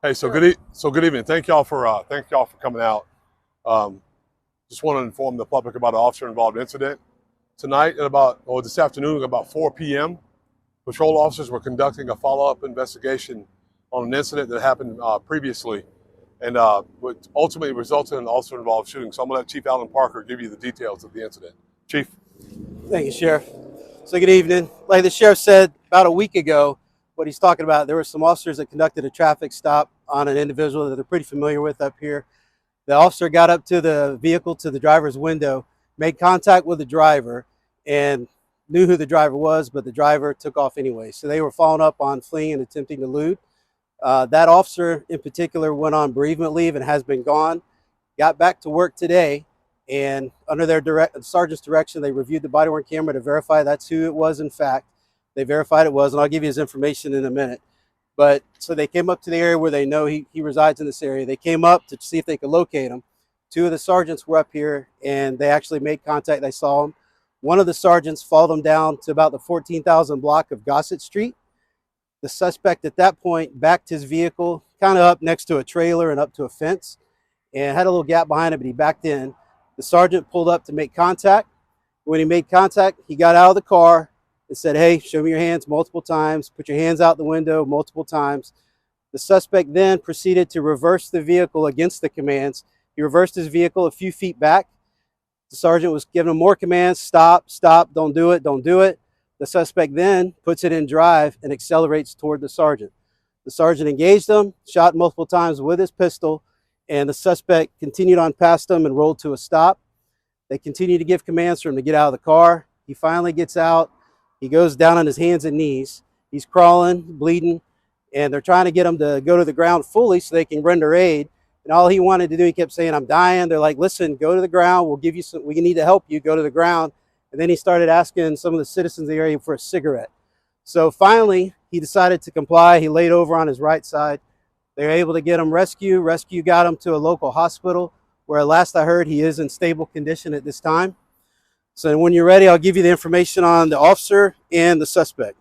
Hey, good evening. Thank y'all for coming out. Um, just want to inform the public about an officer-involved incident tonight this afternoon at about 4 p.m. Patrol officers were conducting a follow-up investigation on an incident that happened previously, and would ultimately resulted in an officer-involved shooting. So I'm going to let Chief Alan Parker give you the details of the incident. Chief. Thank you, Sheriff. So good evening. Like the Sheriff said about a week ago, what he's talking about, there were some officers that conducted a traffic stop on an individual that they're pretty familiar with up here. The officer got up to the vehicle, to the driver's window, made contact with the driver, and knew who the driver was, but the driver took off anyway. So they were following up on fleeing and attempting to elude. That officer in particular went on bereavement leave and has been gone. Got back to work today, and under their sergeant's direction, they reviewed the body-worn camera to verify that's who it was in fact. They verified it was, and I'll give you his information in a minute. But so they came up to the area where they know he resides in this area. They came up to see if they could locate him. Two of the sergeants were up here, and they actually made contact. They saw him. One of the sergeants followed him down to about the 14,000 block of Gossett Street. The suspect at that point backed his vehicle kind of up next to a trailer and up to a fence, and had a little gap behind it, but he backed in. The sergeant pulled up to make contact. When he made contact, he got out of the car and said, "Hey, show me your hands," multiple times. Put your hands out the window multiple times. The suspect then proceeded to reverse the vehicle against the commands. He reversed his vehicle a few feet back. The sergeant was giving him more commands: stop, stop, don't do it, don't do it. The suspect then puts it in drive and accelerates toward the sergeant. The sergeant engaged him, shot multiple times with his pistol, and the suspect continued on past him and rolled to a stop. They continued to give commands for him to get out of the car. He finally gets out. He goes down on his hands and knees. He's crawling, bleeding, and they're trying to get him to go to the ground fully so they can render aid. And all he wanted to do, he kept saying, "I'm dying." They're like, "Listen, go to the ground. We'll give you some, we need to help you. Go to the ground." And then he started asking some of the citizens of the area for a cigarette. So finally, he decided to comply. He laid over on his right side. They were able to get him rescue. Rescue got him to a local hospital, where at last I heard he is in stable condition at this time. So when you're ready, I'll give you the information on the officer and the suspect.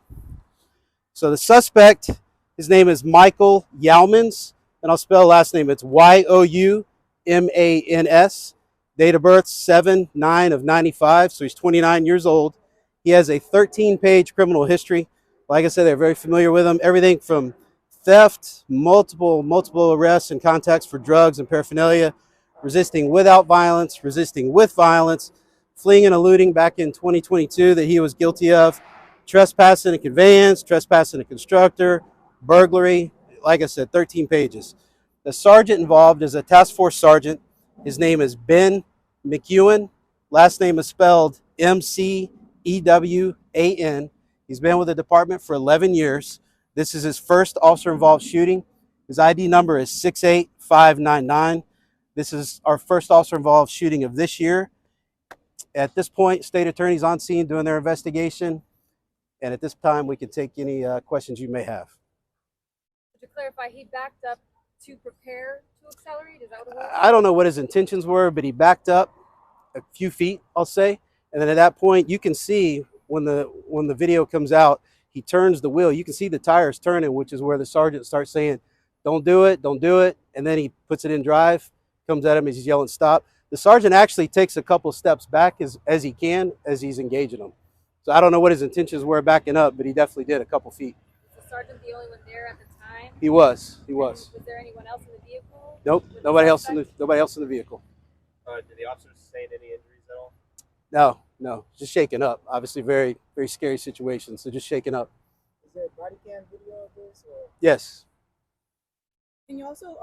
So the suspect, his name is Michael Youmans, and I'll spell last name. It's Youmans. Date of birth 7/9/95, so he's 29 years old. He has a 13-page criminal history. Like I said, they're very familiar with him. Everything from theft, multiple arrests and contacts for drugs and paraphernalia, resisting without violence, resisting with violence, fleeing and eluding back in 2022 that he was guilty of, trespassing a conveyance, trespassing a constructor, burglary. Like I said, 13 pages. The sergeant involved is a task force sergeant. His name is Ben McEwan. Last name is spelled McEwan. He's been with the department for 11 years. This is his first officer-involved shooting. His ID number is 68599. This is our first officer-involved shooting of this year. At this point, state attorney's on scene doing their investigation. And at this time, we can take any questions you may have. To clarify, he backed up to prepare to accelerate? Is that what it was? I don't know what his intentions were, but he backed up a few feet, I'll say. And then at that point, you can see when the video comes out, he turns the wheel. You can see the tires turning, which is where the sergeant starts saying, "Don't do it, don't do it." And then he puts it in drive, comes at him as he's yelling, "Stop." The sergeant actually takes a couple steps back as he can as he's engaging him. So I don't know what his intentions were backing up, but he definitely did a couple feet. Was the sergeant the only one there at the time? He was. Was there anyone else in the vehicle? Nope, nobody else in the vehicle. Did the officers sustain any injuries at all? No, just shaken up. Obviously, very, very scary situation. So just shaken up. Is there a body cam video of this? Or? Yes. Can you also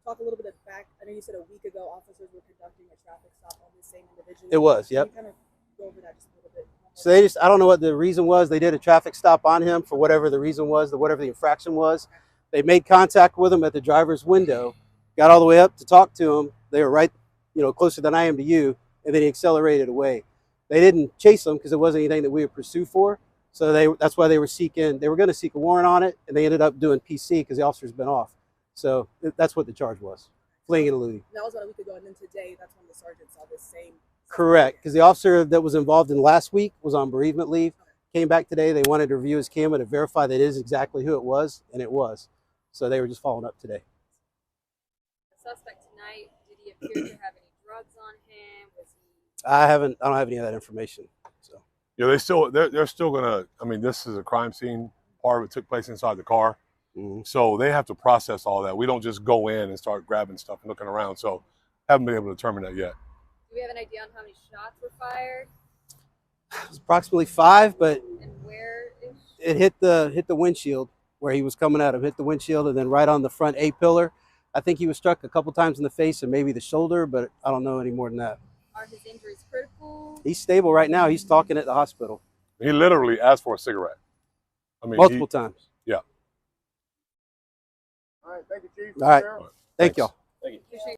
talk a little bit back? I know you said a week ago officers were conducting a traffic stop on the same individual. It was, yep. Can you kind of go over that just a little bit? So I don't know what the reason was. They did a traffic stop on him for whatever the reason was, whatever the infraction was. They made contact with him at the driver's window, got all the way up to talk to him. They were right, closer than I am to you, and then he accelerated away. They didn't chase him because it wasn't anything that we would pursue for. So that's why they were going to seek a warrant on it, and they ended up doing PC because the officer's been off. So that's what the charge was, fleeing and eluding. That was about a week ago, and then today, that's when the sergeant saw this same. Correct, because the officer that was involved in last week was on bereavement leave. Came back today. They wanted to review his camera to verify that it is exactly who it was, and it was. So they were just following up today. suspect tonight? Did he appear to have any drugs on him? Was he? I don't have any of that information. So Yeah, they're still gonna. I mean, this is a crime scene. Part of it took place inside the car, so they have to process all that. We don't just go in and start grabbing stuff and looking around. So haven't been able to determine that yet. Do we have an idea on how many shots were fired it was approximately 5, but and where? it hit the windshield where he was coming out of. Hit the windshield and then right on the front A-pillar. I think he was struck a couple times in the face and maybe the shoulder, but I don't know any more than that. Are his injuries critical? He's stable right now. He's talking at the hospital. He literally asked for a cigarette. I mean, Multiple times. Yeah. All right, thank you, Chief. All right. Sheriff. Thank y'all. Appreciate